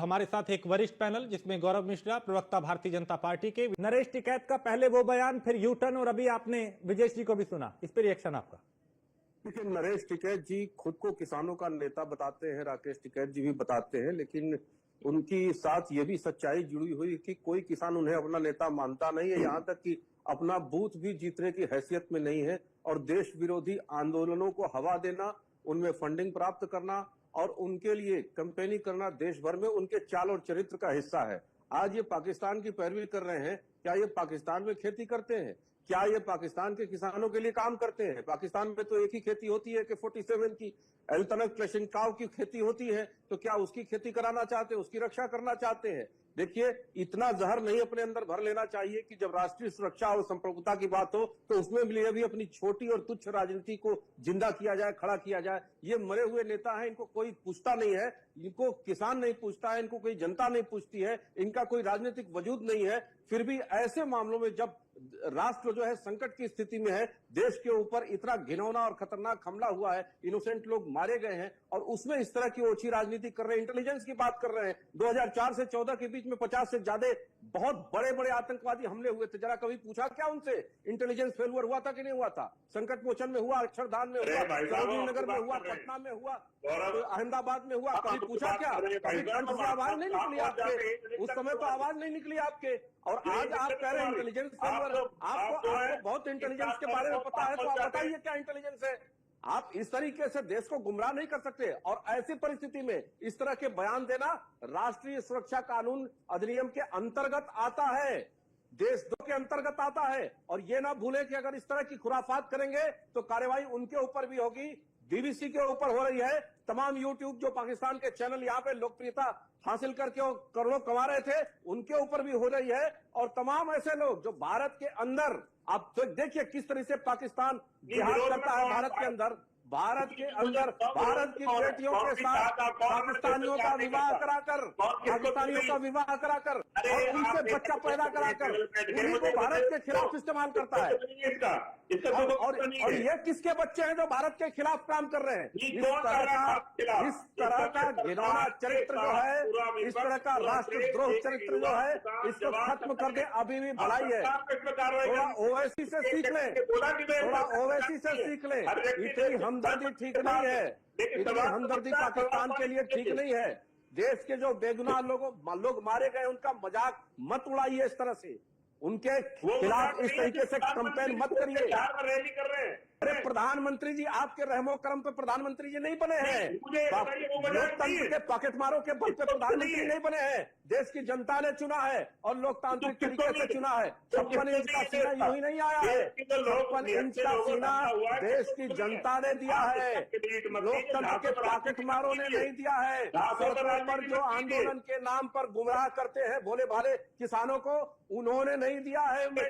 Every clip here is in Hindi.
हमारे साथ एक वरिष्ठ पैनल जिसमें गौरव मिश्रा, प्रवक्ता भारतीय जनता पार्टी के, नरेश टिकैत का पहले वो बयान, फिर यू टर्न, और अभी आपने विजेश जी को भी सुना। इस पर रिएक्शन आपका। देखिए, नरेश टिकैत जी खुद को किसानों का नेता बताते हैं, राकेश टिकैत जी भी बताते हैं, लेकिन उनकी साथ ये भी सच्चाई जुड़ी हुई कि कोई किसान उन्हें अपना नेता मानता नहीं है, यहाँ तक कि अपना बूथ भी जीतने की हैसियत में नहीं है। और देश विरोधी आंदोलनों को हवा देना, उनमें फंडिंग प्राप्त करना और उनके लिए कैंपेनिंग करना देश भर में उनके चाल और चरित्र का हिस्सा है। आज ये पाकिस्तान की पैरवी कर रहे हैं। क्या ये पाकिस्तान में खेती करते हैं? क्या ये पाकिस्तान के किसानों के लिए काम करते हैं? पाकिस्तान में तो एक ही खेती होती है कि 47 की एल्तनक क्लशिंकाव की खेती होती है। तो क्या उसकी खेती कराना चाहते हैं, उसकी रक्षा करना चाहते हैं? देखिए, इतना जहर नहीं अपने अंदर भर लेना चाहिए कि जब राष्ट्रीय सुरक्षा और संप्रभुता की बात हो तो उसमें भी अपनी छोटी और तुच्छ राजनीति को जिंदा किया जाए, खड़ा किया जाए। ये मरे हुए नेता हैं, इनको कोई पूछता नहीं है, इनको किसान नहीं पूछता है, इनको कोई जनता नहीं पूछती है, इनका कोई राजनीतिक वजूद नहीं है। फिर भी ऐसे मामलों में जब राष्ट्र जो है संकट की स्थिति में है, देश के ऊपर इतना घिनौना और खतरनाक हमला हुआ है, इनोसेंट लोग मारे गए हैं और उसमें इस तरह की ओछी राजनीति कर रहे हैं, इंटेलिजेंस की बात कर रहे हैं। 2004 से 14 के बीच में 50 से ज्यादा बहुत बड़े बड़े आतंकवादी हमले हुए थे। जरा कभी पूछा क्या उनसे? इंटेलिजेंस फेलियर हुआ था कि नहीं हुआ था? संकट मोचन में हुआ, अक्षरधाम में हुआ, सरोजिनी नगर में हुआ, पटना में हुआ, अहमदाबाद में हुआ। कभी पूछा क्या? कभी कंठ से आवाज नहीं निकली आपके? उस समय तो आवाज नहीं निकली आपके। और आज आप कह रहे हैं इंटेलिजेंस फेलियर। आपको बहुत इंटेलिजेंस के बारे में पता है, तो आप बताइए क्या इंटेलिजेंस है? आप इस तरीके से देश को गुमराह नहीं कर सकते। और ऐसी परिस्थिति में इस तरह के बयान देना राष्ट्रीय सुरक्षा कानून अधिनियम के अंतर्गत आता है, देशद्रोह के अंतर्गत आता है। और ये ना भूलें कि अगर इस तरह की खुराफात करेंगे तो कार्रवाई उनके ऊपर भी होगी, बीबीसी के ऊपर हो रही है। तमाम यूट्यूब जो पाकिस्तान के चैनल यहाँ पे लोकप्रियता हासिल करके वो करोड़ों कमा रहे थे, उनके ऊपर भी हो रही है। और तमाम ऐसे लोग जो भारत के अंदर, आप तो देखिए किस तरह से पाकिस्तान जिहाद करता है भारत के अंदर, भारत के अंदर भारत की बेटियों के साथ पाकिस्तानियों का विवाह कराकर, पाकिस्तानियों का विवाह कराकर और उनसे बच्चा पैदा कराकर उन्हीं को भारत के खिलाफ इस्तेमाल करता है। और ये किसके बच्चे हैं जो भारत के खिलाफ काम कर रहे हैं? इस तरह का घिनौना चरित्र जो है, इस तरह का राष्ट्रद्रोह चरित्र जो है, इसको खत्म कर दे। अभी भी भलाई है, थोड़ा ओवैसी से सीख ले, थोड़ा ओवैसी से सीख ले। इतनी हमदर्दी ठीक नहीं है, इतनी हमदर्दी पाकिस्तान के लिए ठीक नहीं है। देश के जो बेगुनाह लोग मारे गए, उनका मजाक मत उड़ाइए इस तरह से, उनके खिलाफ इस तरीके से कैंपेन मत करिए। रैली कर रहे हैं। अरे प्रधानमंत्री जी आपके रहमो करम पे प्रधानमंत्री जी नहीं बने हैं, लोकतंत्र के पॉकेट मारो के बल पे प्रधानमंत्री नहीं बने हैं। देश की जनता ने चुना है और लोकतांत्रिक तरीके से चुना है। 56 इंच का सीना यूं ही नहीं आया है, 56 इंच का सीना देश की जनता ने दिया है, लोकतंत्र के पॉकेट मारों ने नहीं दिया है। सड़कों पर जो आंदोलन के नाम पर गुमराह करते हैं भोले भाले किसानों को, उन्होंने नहीं दिया है, ये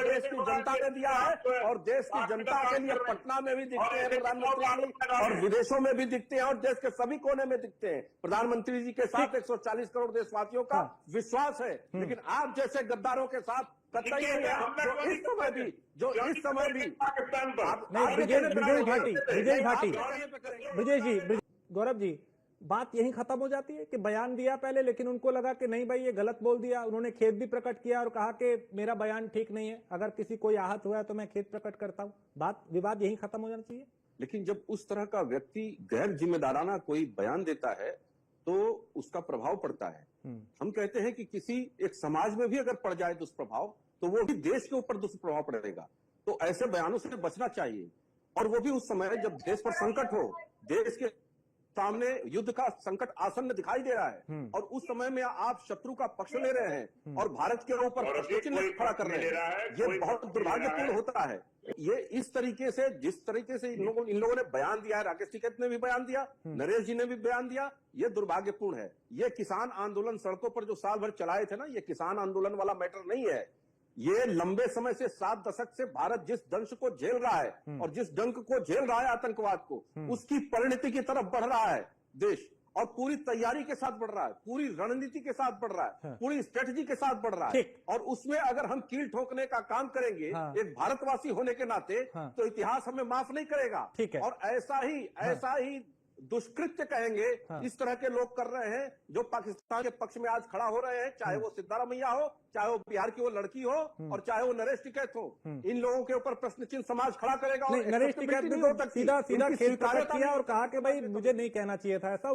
देश की जनता ने दिया है। और देश की जनता के लिए पटना में भी दिखते हैं प्रधानमंत्री जी, और विदेशों में भी दिखते हैं, और देश के सभी कोने में दिखते हैं। प्रधानमंत्री जी के साथ 140 करोड़ देशवासियों का विश्वास है, लेकिन आप जैसे गद्दारों के साथ कतई नहीं है। जो इस समय भी पाकिस्तान पर ब्रिजेश जी, गौरव जी, बात यही खत्म हो जाती है कि बयान दिया पहले, लेकिन उनको लगा कि नहीं भाई ये गलत बोल दिया। उन्होंने खेद भी प्रकट किया और कहा कि मेरा बयान ठीक नहीं है, अगर किसी कोई आहत हुआ है तो मैं खेद प्रकट करता हूं। विवाद यही खत्म हो जाना चाहिए। लेकिन जब उस तरह का व्यक्ति गैर जिम्मेदाराना कोई बयान देता है तो उसका प्रभाव पड़ता है। हम कहते हैं कि किसी एक समाज में भी अगर पड़ जाए दुष्प्रभाव, तो वो भी देश के ऊपर दुष्प्रभाव पड़ेगा। तो ऐसे बयानों से बचना चाहिए, और वो भी उस समय जब देश पर संकट हो, देश के सामने युद्ध का संकट आसन्न दिखाई दे रहा है, और उस समय में आप शत्रु का पक्ष ले रहे हैं और भारत के ऊपर प्रश्न चिन्ह खड़ा कर रहे हैं। ये बहुत दुर्भाग्यपूर्ण होता है। ये इस तरीके से, जिस तरीके से इन लोगों ने बयान दिया है, राकेश टिकैत ने भी बयान दिया, नरेश जी ने भी बयान दिया, ये दुर्भाग्यपूर्ण है। ये किसान आंदोलन सड़कों पर जो साल भर चलाए थे ना, ये किसान आंदोलन वाला मैटर नहीं है। ये लंबे समय से 7 दशक से भारत जिस दंश को झेल रहा है और जिस डंक को झेल रहा है आतंकवाद को, उसकी परिणति की तरफ बढ़ रहा है देश, और पूरी तैयारी के साथ बढ़ रहा है, पूरी रणनीति के साथ बढ़ रहा है, पूरी स्ट्रेटजी के साथ बढ़ रहा है। और उसमें अगर हम कील ठोकने का काम करेंगे एक भारतवासी होने के नाते, तो इतिहास हमें माफ नहीं करेगा। और ऐसा ही दुष्कृत्य कहेंगे, हाँ। इस तरह के लोग कर रहे हैं जो पाकिस्तान के पक्ष में आज खड़ा हो रहे हैं, चाहे वो सिद्धारमैया हो, चाहे वो बिहार की वो लड़की हो, और चाहे वो नरेश टिकैत हो। इन लोगों के ऊपर प्रश्न चिन्ह समाज खड़ा करेगा। और नहीं, नरेश टिकैत ने नहीं हो तो सकती। सीधा उनकी खेद प्रकट स्वीकार्यता किया नहीं और कहा कि भाई मुझे नहीं कहना चाहिए था ऐसा।